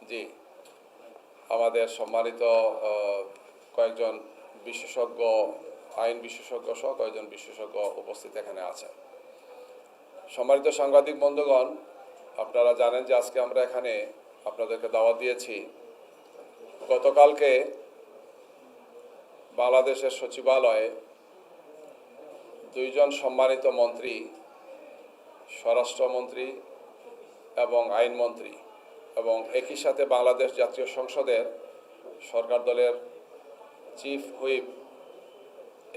জি, আমাদের সম্মানিত কয়েকজন বিশেষজ্ঞ, আইন বিশেষজ্ঞ সহ কয়েকজন বিশেষজ্ঞ উপস্থিত এখানে আছেন। সম্মানিত সাংবাদিক বন্ধুগণ, আপনারা জানেন যে আজকে আমরা এখানে আপনাদেরকে দাওয়াত দিয়েছি। গতকালকে বাংলাদেশের সচিবালয়ে দুইজন সম্মানিত মন্ত্রী, স্বরাষ্ট্রমন্ত্রী এবং আইনমন্ত্রী এবং একই সাথে বাংলাদেশ জাতীয় সংসদের সরকার দলের চিফ হুইপ,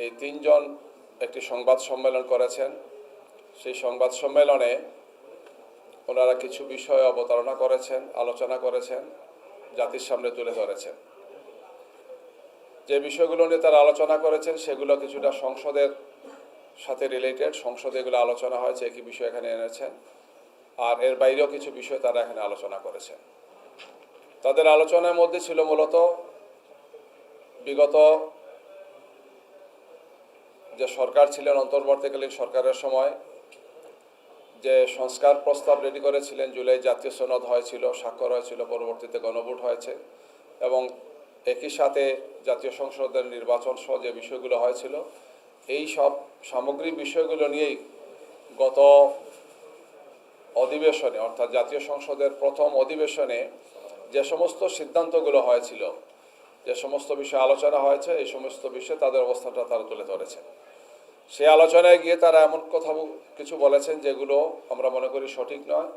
এই তিনজন একটি সংবাদ সম্মেলন করেছেন। সেই সংবাদ সম্মেলনে ওনারা কিছু বিষয় অবতারণা করেছেন, আলোচনা করেছেন, জাতির সামনে তুলে ধরেছেন। যে বিষয়গুলো নিয়ে তারা আলোচনা করেছেন সেগুলো কিছুটা সংসদের সাথে রিলেটেড, সংসদে এগুলো আলোচনা হয়েছে, একই বিষয় এখানে এনেছেন। আর এর বাইরেও কিছু বিষয় তারা এখানে আলোচনা করেছেন। তাদের আলোচনার মধ্যে ছিল মূলত বিগত যে সরকার ছিলেন, অন্তর্বর্তীকালীন সরকারের সময় যে সংস্কার প্রস্তাব রেডি করেছিলেন, জুলাই জাতীয় সনদ হয়েছিল, স্বাক্ষর হয়েছিল, পরবর্তীতে গণভোট হয়েছে এবং একই সাথে জাতীয় সংসদের নির্বাচন সহ যে বিষয়গুলো হয়েছিল, এই সব সামগ্রিক বিষয়গুলো নিয়েই গত অধিবেশনে, অর্থাৎ জাতীয় সংসদের প্রথম অধিবেশনে যে সমস্ত সিদ্ধান্তগুলো হয়েছিল, যে সমস্ত বিষয়ে আলোচনা হয়েছে, এই সমস্ত বিষয়ে তাদের অবস্থানটা তারা তুলে ধরেছে। সেই আলোচনায় গিয়ে তারা এমন কথা কিছু বলেছেন যেগুলো আমরা মনে করি সঠিক নয়,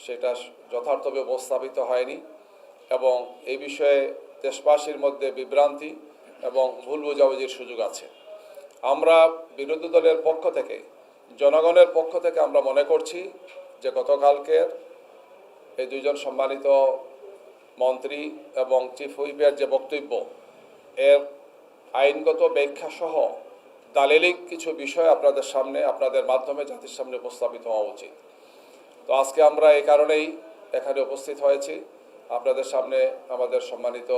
সেটা যথার্থভাবে উপস্থাপিত হয়নি এবং এই বিষয়ে দেশবাসীর মধ্যে বিভ্রান্তি এবং ভুল বোঝাবুঝির সুযোগ আছে। আমরা বিরোধী দলের পক্ষ থেকে, জনগণের পক্ষ থেকে আমরা মনে করছি যে গতকালকের এই দুইজন সম্মানিত মন্ত্রী এবং চিফ হুইপের যে বক্তব্য, এর আইনগত ব্যাখ্যা সহ দালিলিক কিছু বিষয় আপনাদের সামনে, আপনাদের মাধ্যমে জাতির সামনে উপস্থাপিত হওয়া উচিত। তো আজকে আমরা এই কারণেই এখানে উপস্থিত হয়েছি। আপনাদের সামনে আমাদের সম্মানিত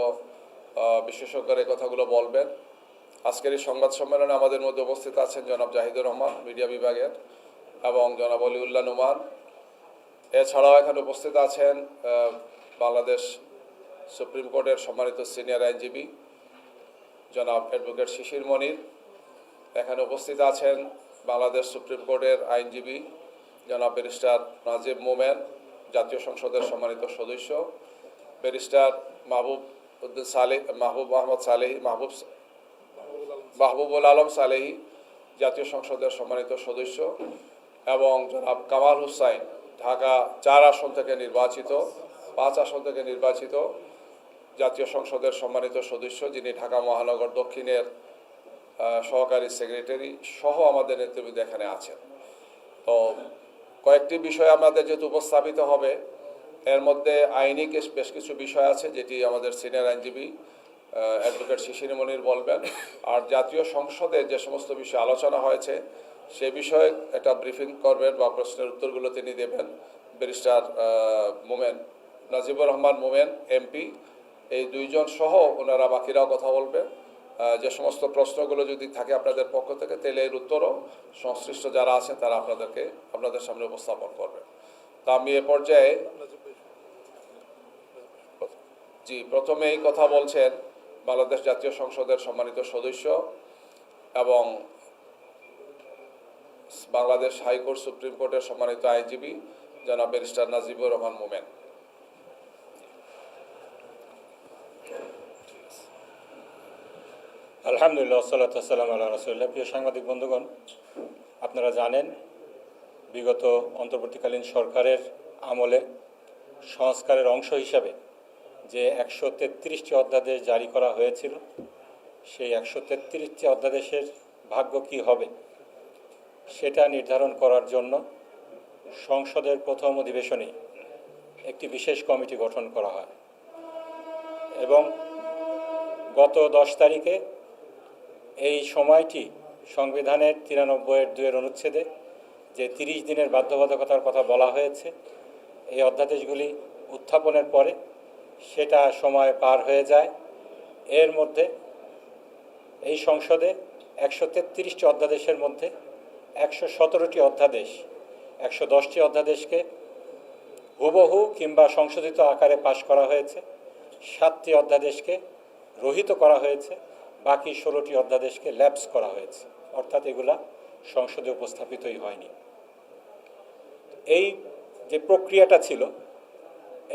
বিশেষজ্ঞরা এই কথাগুলো বলবেন। আজকের এই সংবাদ সম্মেলনে আমাদের মধ্যে উপস্থিত আছেন জনাব জাহিদুর রহমান, মিডিয়া বিভাগের, এবং জনাব অলিউল্লাহ নুমান। এছাড়াও এখানে উপস্থিত আছেন বাংলাদেশ সুপ্রিম কোর্টের সম্মানিত সিনিয়র আইনজীবী জনাব অ্যাডভোকেট শিশির মনির। এখানে উপস্থিত আছেন বাংলাদেশ সুপ্রিম কোর্টের আইনজীবী জনাব ব্যারিস্টার নাজিব মোমেন, জাতীয় সংসদের সম্মানিত সদস্য, ব্যারিস্টার মাহবুবুল আলম সালেহি, জাতীয় সংসদের সম্মানিত সদস্য, এবং জনাব কামাল হুসাইন, ঢাকা 4 আসন থেকে নির্বাচিত, 5 আসন থেকে নির্বাচিত জাতীয় সংসদের সম্মানিত সদস্য, যিনি ঢাকা মহানগর দক্ষিণের সহকারী সেক্রেটারি সহ আমাদের নেতৃবৃন্দ এখানে আছেন। তো কয়েকটি বিষয় আমাদের যেহেতু উপস্থাপিত হবে, এর মধ্যে আইনি বেশ কিছু বিষয় আছে যেটি আমাদের সিনিয়র আইনজীবী অ্যাডভোকেট শিশির মনির বলবেন। আর জাতীয় সংসদে যে সমস্ত বিষয় আলোচনা হয়েছে সে বিষয়ে একটা ব্রিফিং করবেন বা প্রশ্নের উত্তরগুলো তিনি দেবেন ব্যারিস্টার মোমেন, নাজিবুর রহমান মোমেন এমপি, এই দুইজন সহ ওনারা বাকিরাও কথা বলবেন। যে সমস্ত প্রশ্নগুলো যদি থাকে আপনাদের পক্ষ থেকে, তাহলে এর উত্তরও সংশ্লিষ্ট যারা আছেন তারা আপনাদের সামনে উপস্থাপন করবেন। তা আমি এ পর্যায়ে প্রথমেই কথা বলছেন বাংলাদেশ জাতীয় সংসদের সম্মানিত সদস্য এবং বাংলাদেশ হাইকোর্ট সুপ্রিম কোর্টের সম্মানিত আইনজীবী জনাব ব্যারিস্টার নাজিবুর রহমান মোমেন। আলহামদুলিল্লাহ, সাল্লাতু ওয়াসসালামু আলা রাসূলিল্লাহ। প্রিয় সাংবাদিক বন্ধুগণ, আপনারা জানেন বিগত অন্তর্বর্তীকালীন সরকারের আমলে সংস্কারের অংশ হিসাবে যে 133টি অধ্যাদেশ জারি করা হয়েছিল, সেই 133টি অধ্যাদেশের ভাগ্য কী হবে সেটা নির্ধারণ করার জন্য সংসদের প্রথম অধিবেশনে একটি বিশেষ কমিটি গঠন করা হয় এবং গত 10 তারিখে এই সময়টি সংবিধানের 93(2) অনুচ্ছেদে যে 30 দিনের বাধ্যবাধকতার কথা বলা হয়েছে, এই অধ্যাদেশগুলি উত্থাপনের পরে সেটা সময় পার হয়ে যায়। এর মধ্যে এই সংসদে 133টি অধ্যাদেশের মধ্যে 117টি অধ্যাদেশ, 110টি অধ্যাদেশকে হুবহু কিংবা সংশোধিত আকারে পাশ করা হয়েছে, 7টি অধ্যাদেশকে রহিত করা হয়েছে, বাকি 16টি অধ্যাদেশকে ল্যাপস করা হয়েছে, অর্থাৎ এগুলা সংসদে উপস্থাপিতই হয়নি। এই যে প্রক্রিয়াটা ছিল,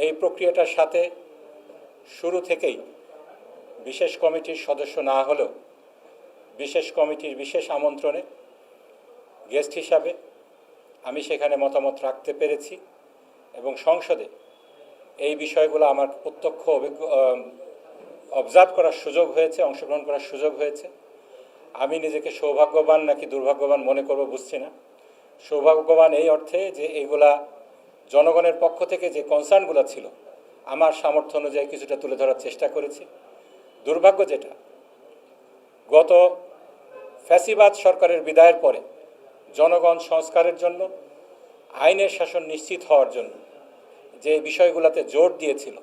এই প্রক্রিয়াটার সাথে শুরু থেকেই বিশেষ কমিটির সদস্য না হলেও বিশেষ কমিটির বিশেষ আমন্ত্রণে গেস্ট হিসাবে আমি সেখানে মতামত রাখতে পেরেছি এবং সংসদে এই বিষয়গুলো আমার প্রত্যক্ষ অবজার্ভ করার সুযোগ হয়েছে, অংশগ্রহণ করার সুযোগ হয়েছে। আমি নিজেকে সৌভাগ্যবান নাকি দুর্ভাগ্যবান মনে করব বুঝছি না। সৌভাগ্যবান এই অর্থে যে এইগুলা জনগণের পক্ষ থেকে যে কনসার্নগুলো ছিল আমার সামর্থ্য অনুযায়ী কিছুটা তুলে ধরার চেষ্টা করেছি। দুর্ভাগ্য যেটা, গত ফ্যাসিবাদ সরকারের বিদায়ের পরে জনগণ সংস্কারের জন্য, আইনের শাসন নিশ্চিত হওয়ার জন্য যে বিষয়গুলোতে জোর দিয়েছিল,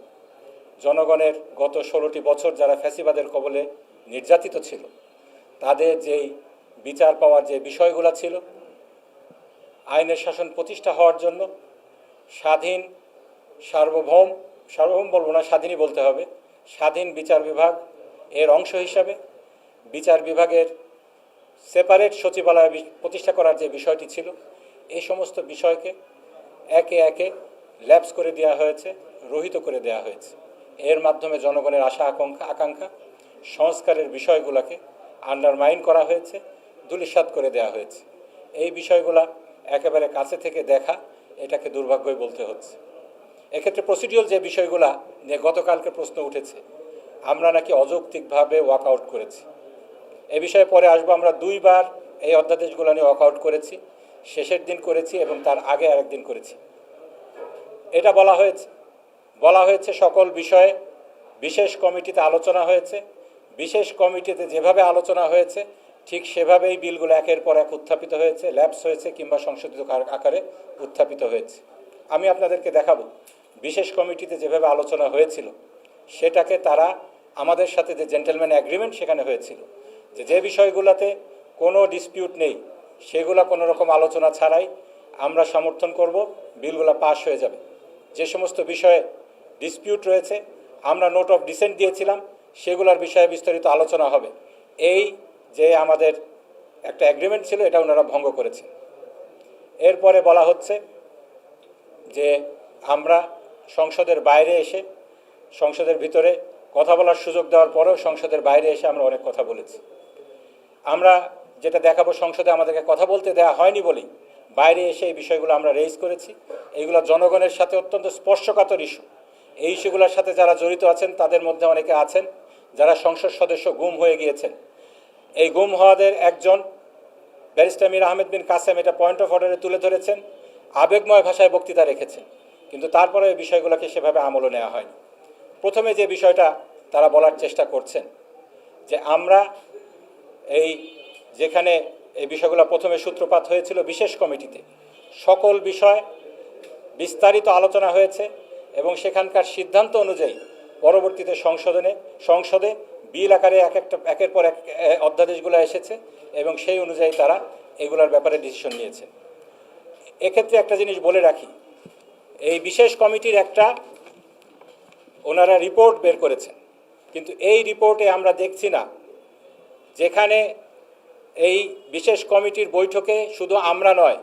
জনগণের গত 16টি বছর যারা ফ্যাসিবাদের কবলে নির্যাতিত ছিল তাদের যেই বিচার পাওয়ার যে বিষয়গুলো ছিল, আইনের শাসন প্রতিষ্ঠা হওয়ার জন্য স্বাধীন সার্বভৌম বলবো না, স্বাধীনই বলতে হবে, স্বাধীন বিচার বিভাগ এর অংশ হিসাবে বিচার বিভাগের সেপারেট সচিবালয় প্রতিষ্ঠা করার যে বিষয়টি ছিল, এই সমস্ত বিষয়কে একে একে ল্যাপস করে দেওয়া হয়েছে, রহিত করে দেওয়া হয়েছে। এর মাধ্যমে জনগণের আশা আকাঙ্ক্ষা সংস্কারের বিষয়গুলোকে আন্ডারমাইন করা হয়েছে, ধূলিসাৎ করে দেওয়া হয়েছে। এই বিষয়গুলা একেবারে কাছে থেকে দেখা, এটাকে দুর্ভাগ্যই বলতে হচ্ছে। এক্ষেত্রে প্রসিডিউরাল যে বিষয়গুলা নিয়ে গতকালকে প্রশ্ন উঠেছে, আমরা নাকি অযৌক্তিকভাবে ওয়াকআউট করেছি, এ বিষয়ে পরে আসবো। আমরা 2বার এই অধ্যাদেশগুলো নিয়ে ওয়াকআউট করেছি, শেষের দিন করেছি এবং তার আগে আরেকদিন করেছি। এটা বলা হয়েছে সকল বিষয়ে বিশেষ কমিটিতে আলোচনা হয়েছে, বিশেষ কমিটিতে যেভাবে আলোচনা হয়েছে ঠিক সেভাবেই বিলগুলো একের পর এক উত্থাপিত হয়েছে, ল্যাপস হয়েছে কিংবা সংশোধিত আকারে উত্থাপিত হয়েছে। আমি আপনাদেরকে দেখাবো বিশেষ কমিটিতে যেভাবে আলোচনা হয়েছিল সেটাকে তারা আমাদের সাথে যে জেন্টলম্যান অ্যাগ্রিমেন্ট সেখানে হয়েছিল, যে বিষয়গুলোতে কোনো ডিসপিউট নেই সেগুলো কোনো রকম আলোচনা ছাড়াই আমরা সমর্থন করব, বিলগুলো পাস হয়ে যাবে। যে সমস্ত বিষয়ে ডিসপিউট রয়েছে আমরা নোট অফ ডিসেন্ট দিয়েছিলাম, সেগুলোর বিষয়ে বিস্তারিত আলোচনা হবে। এই যে আমাদের একটা অ্যাগ্রিমেন্ট ছিল এটা ওনারা ভঙ্গ করেছে। এরপরে বলা হচ্ছে যে আমরা সংসদের বাইরে এসে, সংসদের ভিতরে কথা বলার সুযোগ দেওয়ার পরেও সংসদের বাইরে এসে আমরা অনেক কথা বলেছি। আমরা যেটা দেখাবো, সংসদে আমাদেরকে কথা বলতে দেওয়া হয়নি বলেই বাইরে এসে এই বিষয়গুলো আমরা রেজ করেছি। এইগুলো জনগণের সাথে অত্যন্ত স্পর্শকাতর ইস্যু। এই ইস্যুগুলোর সাথে যারা জড়িত আছেন তাদের মধ্যে অনেকে আছেন যারা সংসদ সদস্য গুম হয়ে গিয়েছেন। এই গুম হওয়াদের একজন ব্যারিস্টার মীর আহমেদ বিন কাসেম এটা পয়েন্ট অফ অর্ডারে তুলে ধরেছেন, আবেগময় ভাষায় বক্তৃতা রেখেছেন, কিন্তু তারপরে এই বিষয়গুলোকে সেভাবে আমলও নেওয়া হয়নি। প্রথমে যে বিষয়টা তারা বলার চেষ্টা করছেন যে আমরা যেখানে এই বিষয়গুলো প্রথমে সূত্রপাত হয়েছিল বিশেষ কমিটিতে, সকল বিষয় বিস্তারিত আলোচনা হয়েছে এবং সেখানকার সিদ্ধান্ত অনুযায়ী পরবর্তীতে সংসদে বিল আকারে একের পর এক অধ্যাদেশগুলো এসেছে এবং সেই অনুযায়ী তারা এগুলোর ব্যাপারে ডিসিশন নিয়েছে। এক্ষেত্রে একটা জিনিস বলে রাখি, এই বিশেষ কমিটির ওনারা রিপোর্ট বের করেছেন, কিন্তু এই রিপোর্টে আমরা দেখছি না যেখানে এই বিশেষ কমিটির বৈঠকে শুধু আমরা নয়,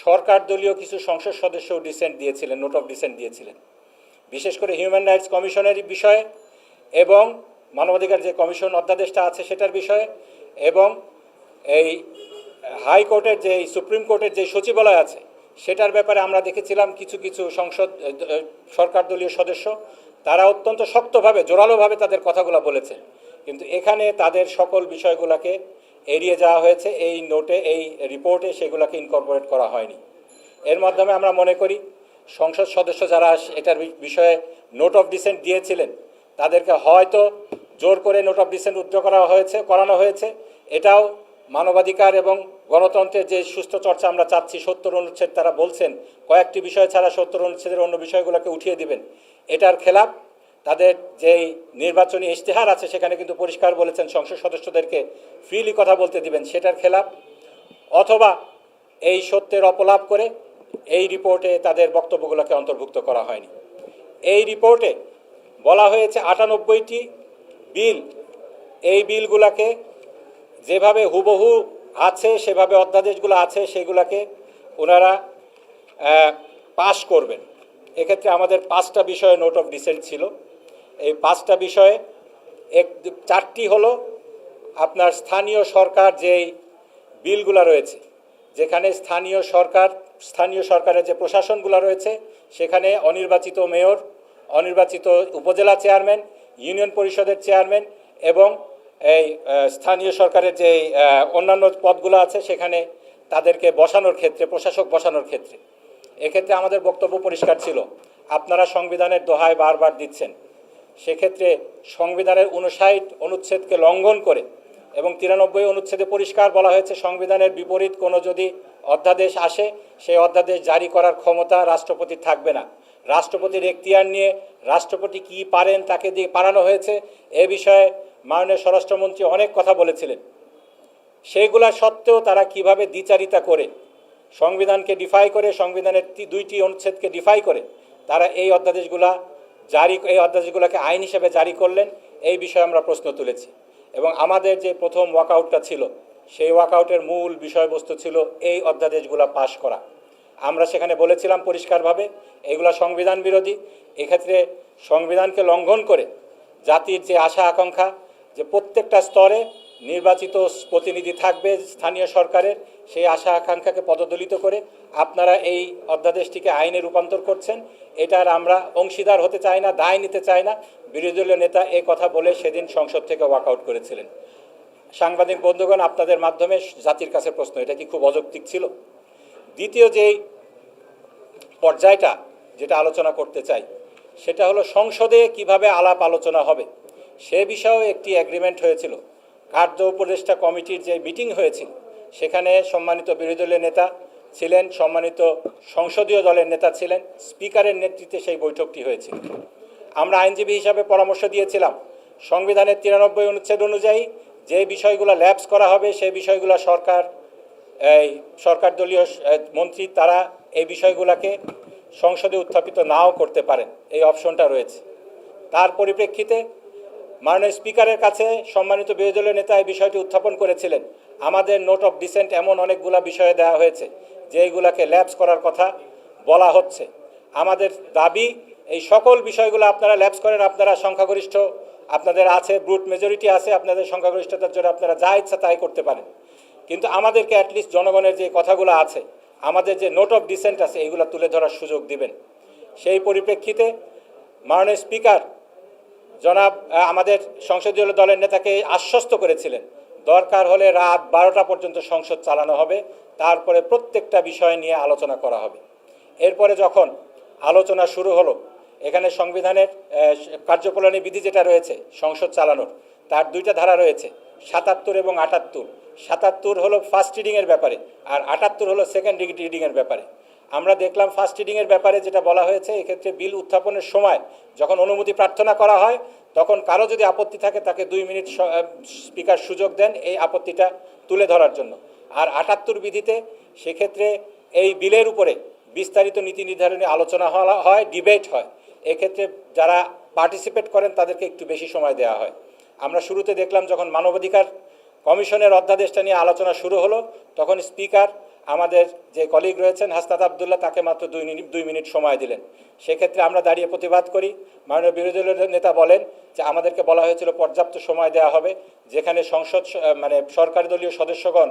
সরকার দলীয় কিছু সংসদ সদস্য ডিসেন্ট দিয়েছিলেন, নোট অফ ডিসেন্ট দিয়েছিলেন, বিশেষ করে হিউম্যান রাইটস কমিশনের বিষয়ে এবং মানবাধিকার যে কমিশন অধ্যাদেশটা আছে সেটার বিষয়ে, এবং এই হাইকোর্টের যে সুপ্রিম কোর্টের যে সচিবালয় আছে সেটার ব্যাপারে আমরা দেখেছিলাম কিছু কিছু সরকার দলীয় সদস্য তারা অত্যন্ত শক্তভাবে, জোরালোভাবে তাদের কথাগুলো বলেছে, কিন্তু এখানে তাদের সকল বিষয়গুলোকে এড়িয়ে যাওয়া হয়েছে। এই নোটে, এই রিপোর্টে সেগুলোকে ইনকর্পোরেট করা হয়নি। এর মাধ্যমে আমরা মনে করি সংসদ সদস্য যারা এটার বিষয়ে নোট অফ ডিসেন্ট দিয়েছিলেন তাদেরকে হয়তো জোর করে নোট অফ ডিসেন্ট করানো হয়েছে। এটাও মানবাধিকার এবং গণতন্ত্রের যে সুস্থ চর্চা আমরা চাচ্ছি, 70 অনুচ্ছেদ তারা বলছেন কয়েকটি বিষয় ছাড়া 70 অনুচ্ছেদের অন্য বিষয়গুলোকে উঠিয়ে দিবেন, এটার খেলাপ। তাদের যেই নির্বাচনী ইশতেহার আছে সেখানে কিন্তু পরিষ্কার বলেছেন সংসদ সদস্যদেরকে ফ্রিলি কথা বলতে দিবেন, সেটার খেলাপ। অথবা এই সত্যের অপলাপ করে এই রিপোর্টে তাদের বক্তব্যগুলোকে অন্তর্ভুক্ত করা হয়নি। এই রিপোর্টে বলা হয়েছে 98টি বিল, এই বিলগুলোকে যেভাবে হুবহু আছে সেভাবে অধ্যাদেশগুলো আছে সেগুলোকে ওনারা পাশ করবেন। এক্ষেত্রে আমাদের 5টা বিষয়ে নোট অফ ডিসেন্ট ছিল। এই 5টা বিষয়ে 4টি হলো আপনার স্থানীয় সরকার যেই বিলগুলো রয়েছে, যেখানে স্থানীয় সরকারের যে প্রশাসনগুলো রয়েছে সেখানে অনির্বাচিত মেয়র, অনির্বাচিত উপজেলা চেয়ারম্যান, ইউনিয়ন পরিষদের চেয়ারম্যান এবং এই স্থানীয় সরকারের যে অন্যান্য পদগুলো আছে সেখানে তাদেরকে বসানোর ক্ষেত্রে, প্রশাসক বসানোর ক্ষেত্রে, এক্ষেত্রে আমাদের বক্তব্য পরিষ্কার ছিল। আপনারা সংবিধানের দোহাই বারবার দিচ্ছেন, সেক্ষেত্রে সংবিধানের 59 অনুচ্ছেদকে লঙ্ঘন করে এবং 93 অনুচ্ছেদে পরিষ্কার বলা হয়েছে সংবিধানের বিপরীত কোনো যদি অধ্যাদেশ আসে সেই অধ্যাদেশ জারি করার ক্ষমতা রাষ্ট্রপতির থাকবে না। রাষ্ট্রপতির এখতিয়ার নিয়ে রাষ্ট্রপতি কি পারেন তাকে দিয়ে পারানো হয়েছে। এ বিষয়ে মাননীয় স্বরাষ্ট্রমন্ত্রী অনেক কথা বলেছিলেন। সেইগুলা সত্ত্বেও তারা কিভাবে দ্বিচারিতা করে, সংবিধানকে ডিফাই করে, সংবিধানের 2টি অনুচ্ছেদকে ডিফাই করে তারা এই অধ্যাদেশগুলোকে আইন হিসেবে জারি করলেন, এই বিষয়ে আমরা প্রশ্ন তুলেছি। এবং আমাদের যে প্রথম ওয়াকআউটটা ছিল সেই ওয়াকআউটের মূল বিষয়বস্তু ছিল এই অধ্যাদেশগুলো পাশ করা। আমরা সেখানে বলেছিলাম পরিষ্কারভাবে এগুলো সংবিধান বিরোধী। এক্ষেত্রে সংবিধানকে লঙ্ঘন করে জাতির যে আশা আকাঙ্ক্ষা যে প্রত্যেকটা স্তরে নির্বাচিত প্রতিনিধি থাকবে স্থানীয় সরকারের, সেই আশা আকাঙ্ক্ষাকে পদদলিত করে আপনারা এই অধ্যাদেশটিকে আইনে রূপান্তর করছেন। এটার আমরা অংশীদার হতে চাই না, দায় নিতে চাই না। বিরোধী দলীয় নেতা এই কথা বলে সেদিন সংসদ থেকে ওয়াকআউট করেছিলেন। সাংবাদিক বন্ধুগণ, আপনাদের মাধ্যমে জাতির কাছে প্রশ্ন, এটা কি খুব অযৌক্তিক ছিল? দ্বিতীয় যেই পর্যায়টা যেটা আলোচনা করতে চাই সেটা হলো সংসদে কিভাবে আলাপ আলোচনা হবে সে বিষয়েও একটি এগ্রিমেন্ট হয়েছিল। কার্য উপদেষ্টা কমিটির যে মিটিং হয়েছিল সেখানে সম্মানিত বিরোধী দলের নেতা ছিলেন, সম্মানিত সংসদীয় দলের নেতা ছিলেন, স্পিকারের নেতৃত্বে সেই বৈঠকটি হয়েছিল। আমরা আইনজীবী হিসাবে পরামর্শ দিয়েছিলাম সংবিধানের 93 অনুচ্ছেদ অনুযায়ী যে বিষয়গুলো ল্যাপস করা হবে সেই বিষয়গুলো সরকার দলীয় মন্ত্রী তারা এই বিষয়গুলোকে সংসদে উত্থাপিত নাও করতে পারেন, এই অপশনটা রয়েছে। তার পরিপ্রেক্ষিতে মাননীয় স্পিকারের কাছে সম্মানিত বিরোধী দলীয় নেতা এই বিষয়টি উত্থাপন করেছিলেন। আমাদের নোট অফ ডিসেন্ট এমন অনেকগুলো বিষয়ে দেওয়া হয়েছে যেইগুলোকে ল্যাপস করার কথা বলা হচ্ছে। আমাদের দাবি এই সকল বিষয়গুলো আপনারা ল্যাপস করেন, আপনারা সংখ্যাগরিষ্ঠ আপনাদের আছে, ব্রুট মেজরিটি আছে, আপনাদের সংখ্যাগরিষ্ঠতার জন্য আপনারা যা ইচ্ছা তাই করতে পারেন, কিন্তু আমাদেরকে অ্যাটলিস্ট জনগণের যে কথাগুলো আছে, আমাদের যে নোট অফ ডিসেন্ট আছে এইগুলো তুলে ধরার সুযোগ দিবেন। সেই পরিপ্রেক্ষিতে মাননীয় স্পিকার জনাব আমাদের সংসদীয় দলের নেতাকে আশ্বস্ত করেছিলেন দরকার হলে রাত 12টা পর্যন্ত সংসদ চালানো হবে, তারপরে প্রত্যেকটা বিষয় নিয়ে আলোচনা করা হবে। এরপরে যখন আলোচনা শুরু হলো, এখানে সংবিধানের কার্যপ্রণালী বিধি যেটা রয়েছে সংসদ চালানোর, তার 2টা ধারা রয়েছে, 77 এবং 78। 77 হলো ফার্স্ট রিডিংয়ের ব্যাপারে আর 78 হলো সেকেন্ড রিডিংয়ের ব্যাপারে। আমরা দেখলাম ফার্স্ট রিডিংয়ের ব্যাপারে যেটা বলা হয়েছে, এক্ষেত্রে বিল উত্থাপনের সময় যখন অনুমতি প্রার্থনা করা হয় তখন কারো যদি আপত্তি থাকে তাকে 2 মিনিট স্পিকার সুযোগ দেন এই আপত্তিটা তুলে ধরার জন্য। আর 78 বিধিতে সেক্ষেত্রে এই বিলের উপরে বিস্তারিত নীতি নির্ধারণী আলোচনা হয়, ডিবেট হয়। এক্ষেত্রে যারা পার্টিসিপেট করেন তাদেরকে একটু বেশি সময় দেওয়া হয়। আমরা শুরুতে দেখলাম যখন মানবাধিকার কমিশনের অধ্যাদেশটা নিয়ে আলোচনা শুরু হলো তখন স্পিকার আমাদের যে কলিগ রয়েছেন হাসনাত আবদুল্লাহ তাকে মাত্র 2 মিনিট সময় দিলেন। সেক্ষেত্রে আমরা দাঁড়িয়ে প্রতিবাদ করি। মাননীয় বিরোধী দলের নেতা বলেন যে আমাদেরকে বলা হয়েছিল পর্যাপ্ত সময় দেওয়া হবে, যেখানে সরকারি দলীয় সদস্যগণ